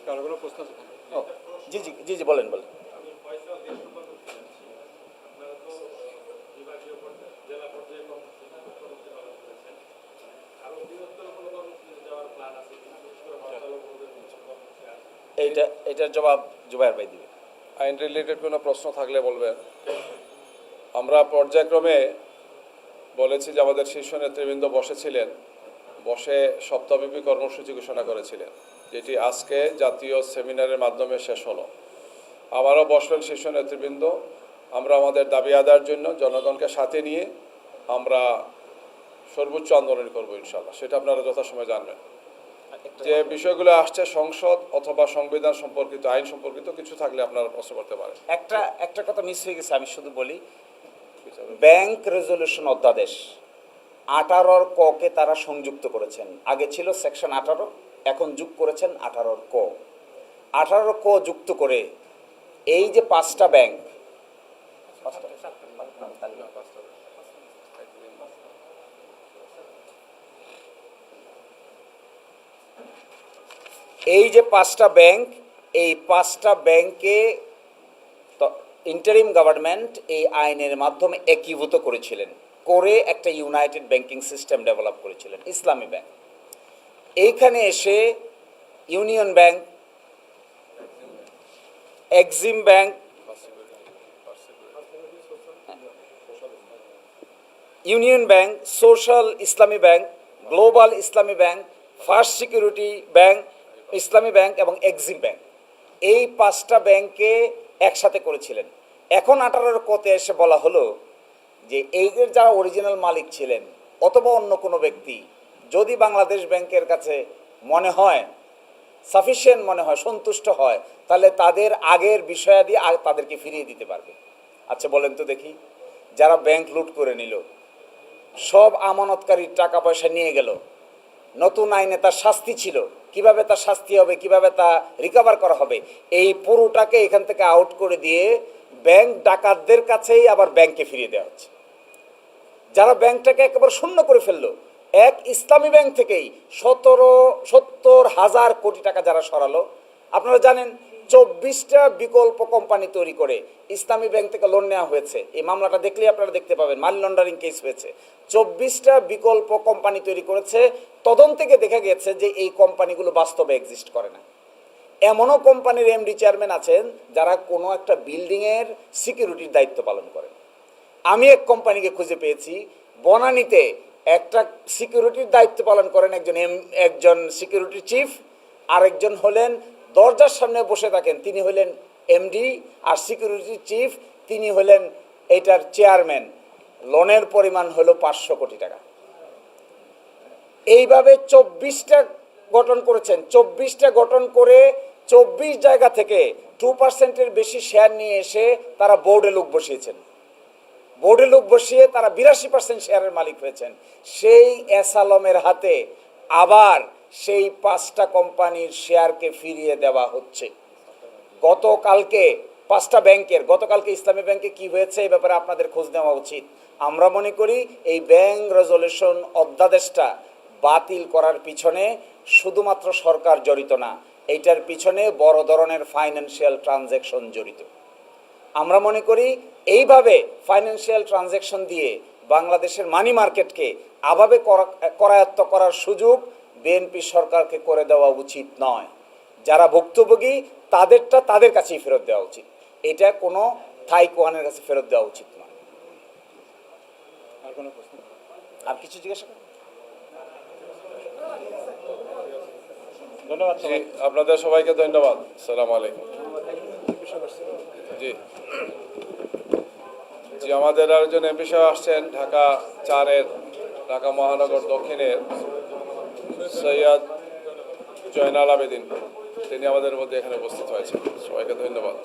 কারো কোনো প্রশ্ন আছে? ও, জি জি জি জি বলেন বলেন। এটার জবাব জুবায়ের ভাই দিবে। আইন রিলেটেড কোনো প্রশ্ন থাকলে বলবেন। আমরা পর্যায়ক্রমে বলেছি যে আমাদের শীর্ষ নেতৃবৃন্দ বসেছিলেন, বসে সপ্তাহব্যাপী কর্মসূচি ঘোষণা করেছিলেন, যেটি আজকে জাতীয় সেমিনারের মাধ্যমে শেষ হলো। আবারও বসবেন শীর্ষ নেতৃবৃন্দ। আমরা আমাদের দাবি আদায়ের জন্য জনগণকে সাথে নিয়ে আমরা সর্বোচ্চ আন্দোলন করবো ইনশাল্লাহ। সেটা আপনারা যথাসময় জানবেন। যে বিষয়গুলো আসছে সংসদ অথবা সংবিধান সম্পর্কিত, আইন সম্পর্কিত কিছু থাকলে আপনারা প্রশ্ন করতে পারেন। একটা কথা মিস হয়ে গেছে, আমি শুধু বলি, ব্যাংক রেজলিউশন অধ্যাদেশ 18 ক-কে তারা সংযুক্ত করেছেন। আগে ছিল সেকশন 18, এখন যোগ করেছেন 18 ক। 18 ক যুক্ত করে এই যে 5টা ব্যাংক, এই যে 5টা ব্যাংক, এই 5টা ব্যাংকে ইন্টারিম গভর্নমেন্ট এই আইনের মাধ্যমে একীভূত করেছিলেন, করে একটা ইউনাইটেড ব্যাংকিং সিস্টেম ডেভেলপ করেছিলেন, ইসলামী ব্যাংক। এইখানে এসে union bank, Exim bank, union bank, social ইসলামী ব্যাংক, গ্লোবাল ইসলামী ব্যাংক, ফার্স্ট সিকিউরিটি ব্যাংক, ইসলামী ব্যাংক এবং এক্সিম ব্যাংক, এই 5টা ব্যাংকে একসাথে করেছিলেন। এখন 18 কতে এসে বলা হলো যে এইদের যারা অরিজিনাল মালিক ছিলেন অথবা অন্য কোনো ব্যক্তি যদি বাংলাদেশ ব্যাংকের কাছে মনে হয় সাফিসিয়েন্ট মনে হয়, সন্তুষ্ট হয়, তাহলে তাদের আগের বিষয়াদি তাদেরকে ফিরিয়ে দিতে পারবে। আচ্ছা বলেন তো দেখি, যারা ব্যাংক লুট করে নিল, সব আমানতকারীর টাকা পয়সা নিয়ে গেল, নতুন আইনে তার শাস্তি ছিল, কিভাবে তার শাস্তি হবে, কিভাবে তা রিকভার করা হবে, এই পুরোটাকে এখান থেকে আউট করে দিয়ে ব্যাংক ডাকাতদের কাছেই আবার ব্যাংকে ফিরিয়ে দেওয়া হচ্ছে। যারা ব্যাংকটাকে একেবারে শূন্য করে ফেললো, এক ইসলামী ব্যাংক থেকেই 70,000 কোটি টাকা যারা সরালো। আপনারা জানেন 24টা বিকল্প কোম্পানি তৈরি করে ইসলামী ব্যাংক থেকে লোন নেওয়া হয়েছে। এই মামলাটা দেখলেই আপনারা দেখতে পাবেন, মানি লন্ডারিং কেস হয়েছে। 24টা বিকল্প কোম্পানি তৈরি করেছে। তদন্ত থেকে দেখা গেছে যে এই কোম্পানিগুলো বাস্তবে এক্সিস্ট করে না। এমনও কোম্পানির এমডি চেয়ারম্যান আছেন যারা কোনো একটা বিল্ডিংয়ের সিকিউরিটির দায়িত্ব পালন করেন। আমি এক কোম্পানিকে খুঁজে পেয়েছি, বনানীতে একটা সিকিউরিটির দায়িত্ব পালন করেন একজন সিকিউরিটি চিফ, আরেকজন হলেন দরজার সামনে বসে থাকেন, তিনি হলেন এমডি, আর সিকিউরিটি চিফ তিনি হলেন এটার চেয়ারম্যান। লোনের পরিমাণ হলো 500 কোটি টাকা। এইভাবে 24টা গঠন করেছেন। 24টা গঠন করে 24 জায়গা থেকে 2%-এর বেশি শেয়ার নিয়ে এসে তারা বোর্ডে লোক বসিয়েছেন। বোর্ডে লোক বসিয়ে তারা 82% শেয়ারের মালিক হয়েছেন। সেই এসালমের হাতে আবার সেই 5টা কোম্পানির শেয়ারকে ফিরিয়ে দেওয়া হচ্ছে। গতকালকে 5টা ব্যাংকের, গতকালকে ইসলামী ব্যাংকে কি হয়েছে এই ব্যাপারে আপনাদের খোঁজ নেওয়া উচিত। আমরা মনে করি এই ব্যাংক রেজলিউশন অধ্যাদেশটা বাতিল করার পিছনে শুধুমাত্র সরকার জড়িত না, এইটার পিছনে বড় ধরনের ফাইন্যান্সিয়াল ট্রানজ্যাকশন জড়িত। আমরা মনে করি এইভাবে ফাইন্যান্সিয়াল ট্রানজ্যাকশন দিয়ে বাংলাদেশের মানি মার্কেটকে আভাবে করায়ত্ত করার সুযোগ বিএনপি সরকারকে করে দেওয়া উচিত নয়। যারা ভুক্তভোগী তাদেরটা তাদের কাছেই ফেরত দেওয়া উচিত, এটা কোনো থাইকোয়ানের কাছে ফেরত দেওয়া উচিত নয়। আর কোনো প্রশ্ন? আর কিছু জিজ্ঞাসা করেন? ধন্যবাদ। জি, আপনাদের সবাইকে ধন্যবাদ। আসসালামু আলাইকুম। জি জি আমাদের আরেকজন এমপি সাহেব আসছেন, ঢাকা 4-এর, ঢাকা মহানগর দক্ষিণের সৈয়দ জয়নাল আবেদিন, তিনি আমাদের মধ্যে এখানে উপস্থিত হয়েছেন। সবাইকে ধন্যবাদ।